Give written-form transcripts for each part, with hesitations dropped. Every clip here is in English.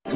Well,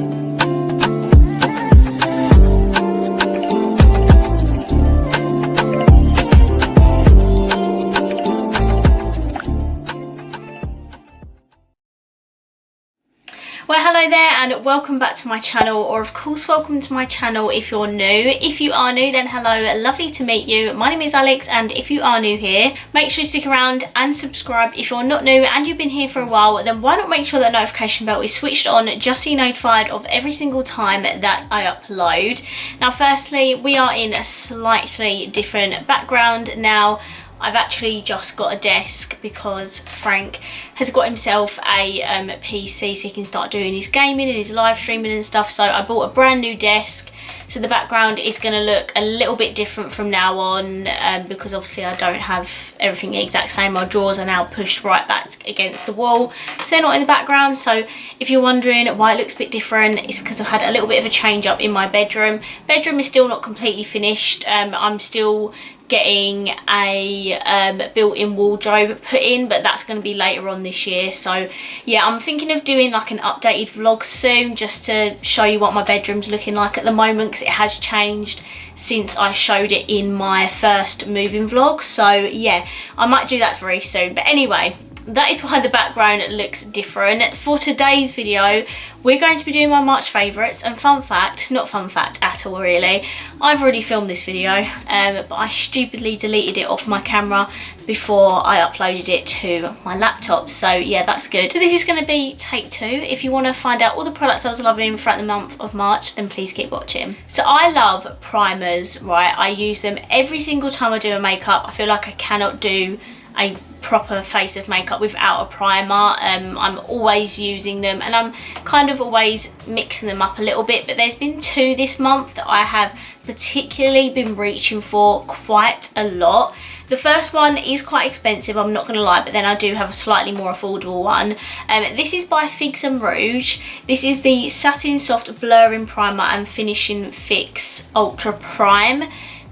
hello there and welcome back to my channel, or of course welcome to my channel if you're new. If you are new, then hello, lovely to meet you. My name is Alex, and if you are new here, make sure you stick around and subscribe. If you're not new and you've been here for a while, then why not make sure that notification bell is switched on just so you're notified of every single time that I upload. Now firstly, we are in a slightly different background now. I've actually just got a desk because Frank has got himself a PC so he can start doing his gaming and his live streaming and stuff. So I bought a brand new desk, so the background is going to look a little bit different from now on because obviously I don't have everything the exact same. My drawers are now pushed right back against the wall, so they're not in the background. So if you're wondering why it looks a bit different, it's because I've had a little bit of a change up in my bedroom. Bedroom is still not completely finished. I'm still getting a built-in wardrobe put in, but that's going to be later on this year. So yeah, I'm thinking of doing like an updated vlog soon just to show you what my bedroom's looking like at the moment, because it has changed since I showed it in my first moving vlog. So yeah, I might do that very soon. But anyway, that is why the background looks different. For today's video, we're going to be doing my March favourites, and fun fact, not fun fact at all really, I've already filmed this video, but I stupidly deleted it off my camera before I uploaded it to my laptop. So yeah, that's good. So this is going to be take 2. If you want to find out all the products I was loving throughout the month of March, then please keep watching. So I love primers, right? I use them every single time I do a makeup. I feel like I cannot do a proper face of makeup without a primer. I'm always using them, and I'm kind of always mixing them up a little bit, but there's been 2 this month that I have particularly been reaching for quite a lot. The first one is quite expensive, I'm not going to lie, but then I do have a slightly more affordable one. This is by Figs and Rouge. This is the Satin Soft Blurring Primer and Finishing Fix Ultra Prime.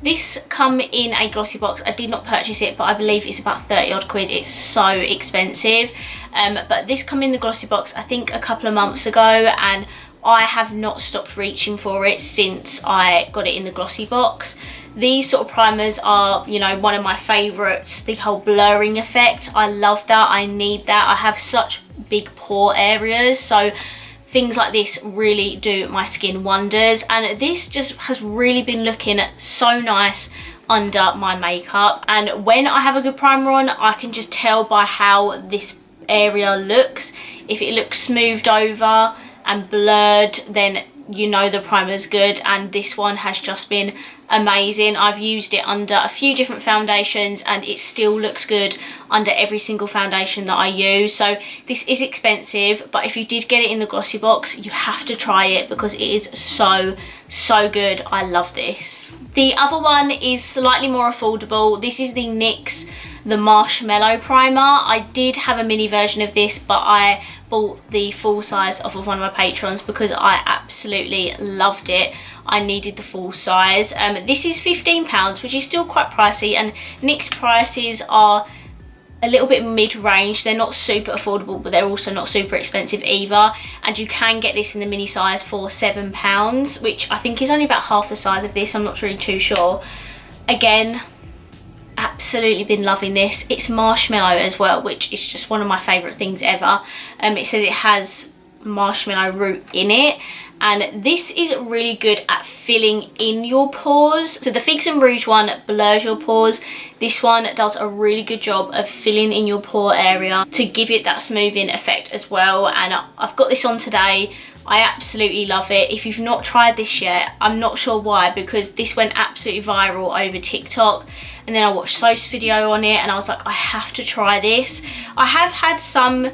This come in a glossy box. I did not purchase it, but I believe it's about 30 odd quid. It's so expensive. But this come in the glossy box I think a couple of months ago, and I have not stopped reaching for it since I got it in the glossy box. These sort of primers are, you know, one of my favourites. The whole blurring effect, I love that. I need that. I have such big pore areas, so things like this really do my skin wonders, and this just has really been looking so nice under my makeup. And when I have a good primer on, I can just tell by how this area looks. If it looks smoothed over and blurred, then you know the primer's good, and this one has just been amazing. I've used it under a few different foundations and it still looks good under every single foundation that I use. So this is expensive, but if you did get it in the glossy box, you have to try it because it is so good. I love this. The other one is slightly more affordable. This is the NYX the Marshmallow Primer. I did have a mini version of this, but I bought the full size off of one of my patrons because I absolutely loved it. I needed the full size. This is £15, which is still quite pricey, and NYX prices are a little bit mid-range. They're not super affordable, but they're also not super expensive either. And you can get this in the mini size for £7, which I think is only about half the size of this. I'm not really too sure. Again, absolutely been loving this. It's marshmallow as well, which is just one of my favourite things ever. It says it has marshmallow root in it, and this is really good at filling in your pores. So the Figs and Rouge one blurs your pores. This one does a really good job of filling in your pore area to give it that smoothing effect as well. And I've got this on today. I absolutely love it. If you've not tried this yet, I'm not sure why, because this went absolutely viral over TikTok, and then I watched Soph's video on it and I was like, I have to try this. I have had some,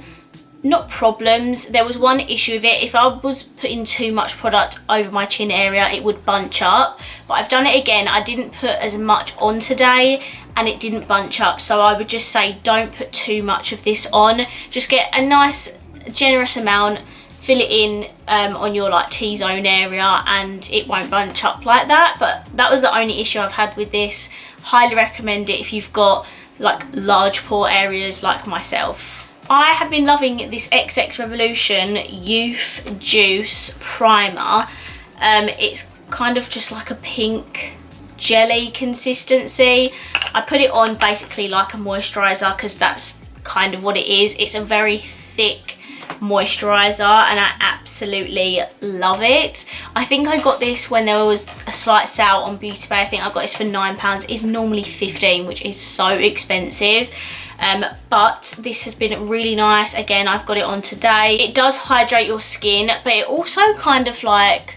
not problems, there was one issue with it. If I was putting too much product over my chin area, it would bunch up, but I've done it again. I didn't put as much on today and it didn't bunch up, so I would just say don't put too much of this on. Just get a nice generous amount, fill it in on your like T-zone area, and it won't bunch up like that. But that was the only issue I've had with this. Highly recommend it if you've got like large pore areas like myself. I have been loving this XX Revolution Youth Juice Primer. It's kind of just like a pink jelly consistency. I put it on basically like a moisturiser because that's kind of what it is. It's a very thick moisturiser and I absolutely love it. I think I got this when there was a slight sale on Beauty Bay. I think I got this for £9. It's normally 15, which is so expensive. But this has been really nice. Again, I've got it on today. It does hydrate your skin, but it also kind of like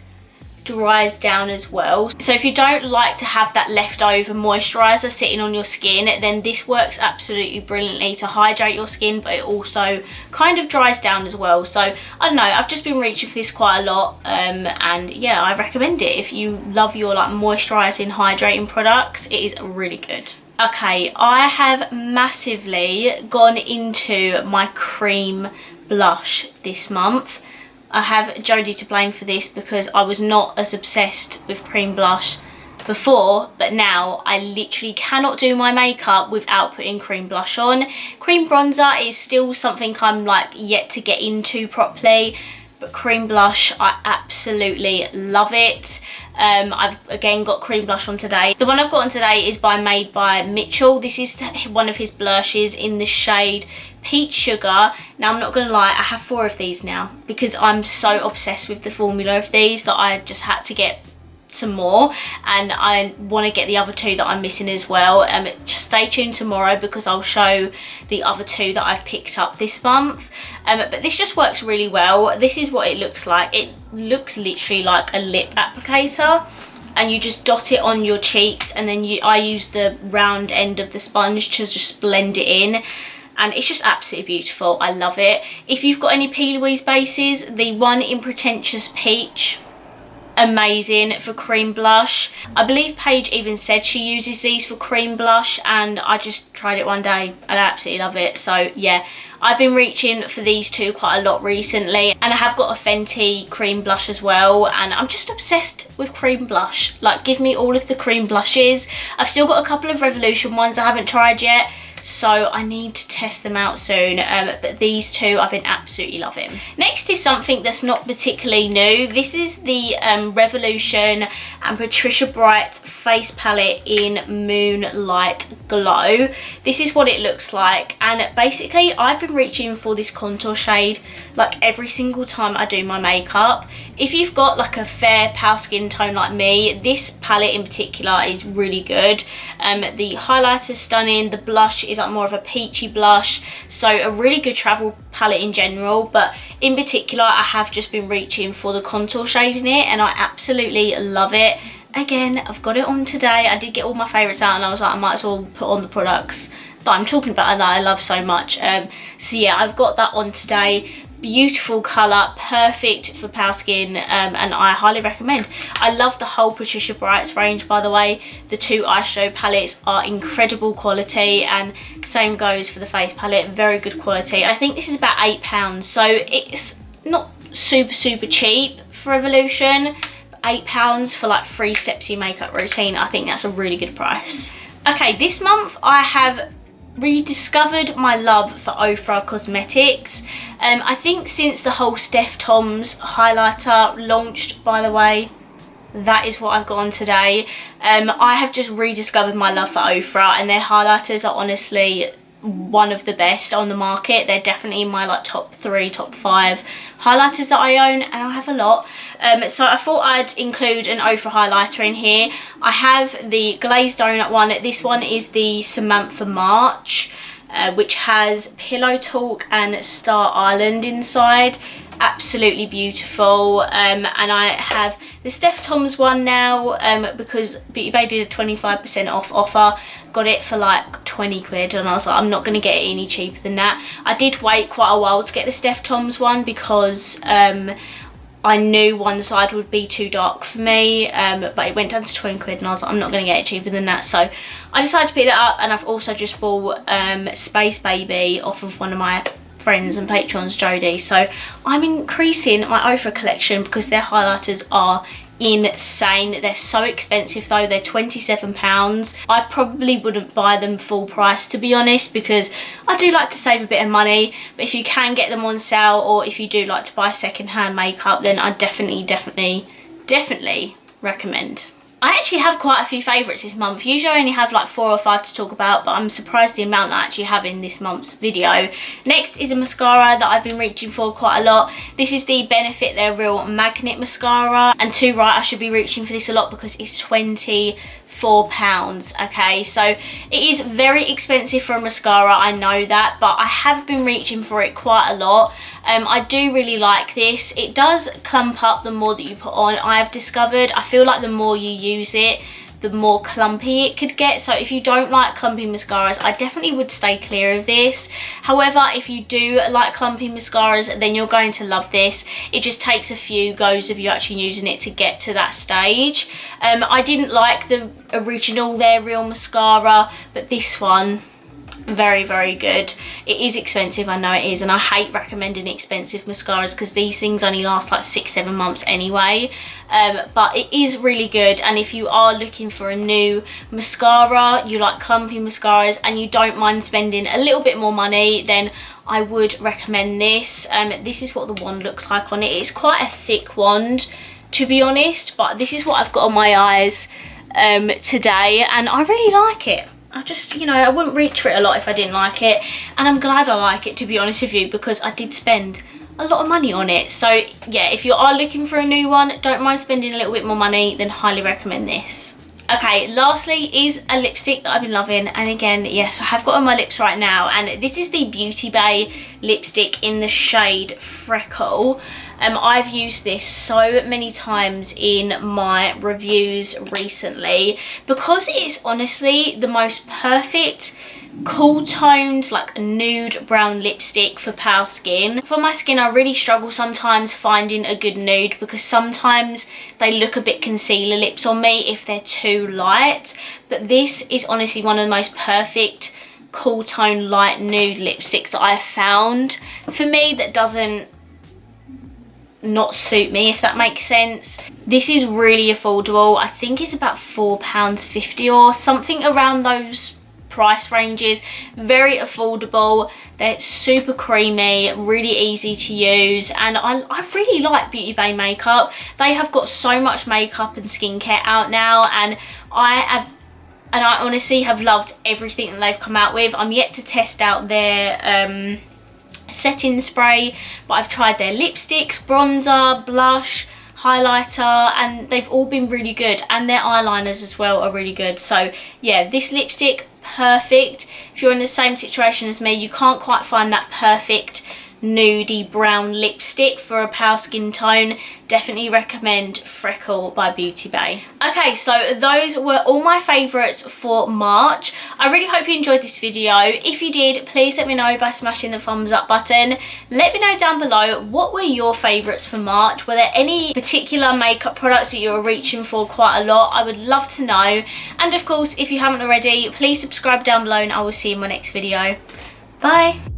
dries down as well. So if you don't like to have that leftover moisturiser sitting on your skin, then this works absolutely brilliantly to hydrate your skin, but it also kind of dries down as well. So I don't know, I've just been reaching for this quite a lot, and yeah, I recommend it if you love your like moisturising, hydrating products. It is really good. Okay, I have massively gone into my cream blush this month. I have Jodie to blame for this because I was not as obsessed with cream blush before, but now I literally cannot do my makeup without putting cream blush on. Cream bronzer is still something I'm like yet to get into properly, but cream blush, I absolutely love it. I've again got cream blush on today. The one I've got on today is Made by Mitchell. This is one of his blushes in the shade Peach Sugar. Now I'm not gonna lie, I have 4 of these now because I'm so obsessed with the formula of these that I just had to get some more, and I want to get the other 2 that I'm missing as well. Just stay tuned tomorrow because I'll show the other 2 that I've picked up this month. But this just works really well. This is what it looks like. It looks literally like a lip applicator, and you just dot it on your cheeks, and then I use the round end of the sponge to just blend it in, and it's just absolutely beautiful. I love it. If you've got any P. Louise bases, the one in Pretentious Peach, amazing for cream blush. I believe Paige even said she uses these for cream blush, and I just tried it one day and I absolutely love it. So yeah, I've been reaching for these 2 quite a lot recently, and I have got a Fenty cream blush as well, and I'm just obsessed with cream blush. Like, give me all of the cream blushes. I've still got a couple of Revolution ones I haven't tried yet, so I need to test them out soon, but these 2 I've been absolutely loving. Next is something that's not particularly new. This is the Revolution and Patricia Bright face palette in Moonlight Glow. This is what it looks like, and basically I've been reaching for this contour shade like every single time I do my makeup. If you've got like a fair pale skin tone like me, this palette in particular is really good. The highlighter's stunning, the blush is like more of a peachy blush, so a really good travel palette in general, but in particular I have just been reaching for the contour shade in it, and I absolutely love it. Again, I've got it on today. I did get all my favourites out, and I was like, I might as well put on the products that I'm talking about and that I love so much. So yeah, I've got that on today. Beautiful colour, perfect for pale skin, and I highly recommend. I love the whole Patricia Bright's range, by the way. The 2 eyeshadow palettes are incredible quality, and same goes for the face palette, very good quality. I think this is about £8, so it's not super cheap for Revolution. £8 for like 3 steps in your makeup routine, I think that's a really good price. Okay, this month I have rediscovered my love for Ofra Cosmetics. I think since the whole Steph Tom's highlighter launched, by the way, that is what I've got on today. I have just rediscovered my love for Ofra, and their highlighters are honestly one of the best on the market. They're definitely in my like top 3, top 5 highlighters that I own, and I have a lot. So I thought I'd include an Ofra highlighter in here. I have the glazed donut one. This one is the Samantha March, which has Pillow Talk and Star Island inside. Absolutely beautiful. And I have the Steph Tom's one now, because Beauty Bay did a 25% off offer. Got it for like 20 quid, and I was like, I'm not going to get it any cheaper than that. I did wait quite a while to get the Steph Tom's one because I knew one side would be too dark for me, but it went down to 20 quid, and I was like, I'm not going to get it cheaper than that. So I decided to pick that up, and I've also just bought Space Baby off of one of my friends and patrons, Jodie. So I'm increasing my Ofra collection because their highlighters are insane. They're so expensive though. They're £27. I probably wouldn't buy them full price, to be honest, because I do like to save a bit of money. But if you can get them on sale, or if you do like to buy second-hand makeup, then I definitely recommend. I actually have quite a few favourites this month. Usually I only have like 4 or 5 to talk about, but I'm surprised the amount I actually have in this month's video. Next is a mascara that I've been reaching for quite a lot. This is the Benefit Their Real Magnet Mascara. And too right, I should be reaching for this a lot because it's £24. Okay, so it is very expensive for a mascara, I know that, but I have been reaching for it quite a lot. I do really like this. It does clump up the more that you put on, I've discovered. I feel like the more you use it, the more clumpy it could get. So if you don't like clumpy mascaras, I definitely would stay clear of this. However, if you do like clumpy mascaras, then you're going to love this. It just takes a few goes of you actually using it to get to that stage. I didn't like the original Their Real mascara, but this one, very good. It is expensive, I know it is, and I hate recommending expensive mascaras because these things only last like 6-7 months anyway. But it is really good, and if you are looking for a new mascara, you like clumpy mascaras and you don't mind spending a little bit more money, then I would recommend this. This is what the wand looks like on it. It's quite a thick wand, to be honest, but this is what I've got on my eyes today, and I really like it. I just, you know, I wouldn't reach for it a lot if I didn't like it, and I'm glad I like it, to be honest with you, because I did spend a lot of money on it. So yeah, if you are looking for a new one, don't mind spending a little bit more money, then highly recommend this. Okay, lastly is a lipstick that I've been loving, and again, yes, I have got on my lips right now, and this is the Beauty Bay lipstick in the shade Freckle. I've used this so many times in my reviews recently because it's honestly the most perfect cool toned, like nude brown lipstick for pale skin. For my skin, I really struggle sometimes finding a good nude because sometimes they look a bit concealer lips on me if they're too light, but this is honestly one of the most perfect cool tone light nude lipsticks that I have found for me that doesn't not suit me, if that makes sense. This is really affordable. I think it's about £4.50 or something around those price ranges. Very affordable. They're super creamy, really easy to use, and I really like Beauty Bay makeup. They have got so much makeup and skincare out now, and I honestly have loved everything that they've come out with. I'm yet to test out their setting spray, but I've tried their lipsticks, bronzer, blush, highlighter, and they've all been really good, and their eyeliners as well are really good. So yeah, this lipstick, perfect. If you're in the same situation as me, you can't quite find that perfect nudie brown lipstick for a pale skin tone, definitely recommend Freckle by Beauty Bay. Okay, so those were all my favourites for March. I really hope you enjoyed this video. If you did, please let me know by smashing the thumbs up button. Let me know down below, what were your favourites for March? Were there any particular makeup products that you were reaching for quite a lot? I would love to know. And of course, if you haven't already, please subscribe down below, and I will see you in my next video. Bye.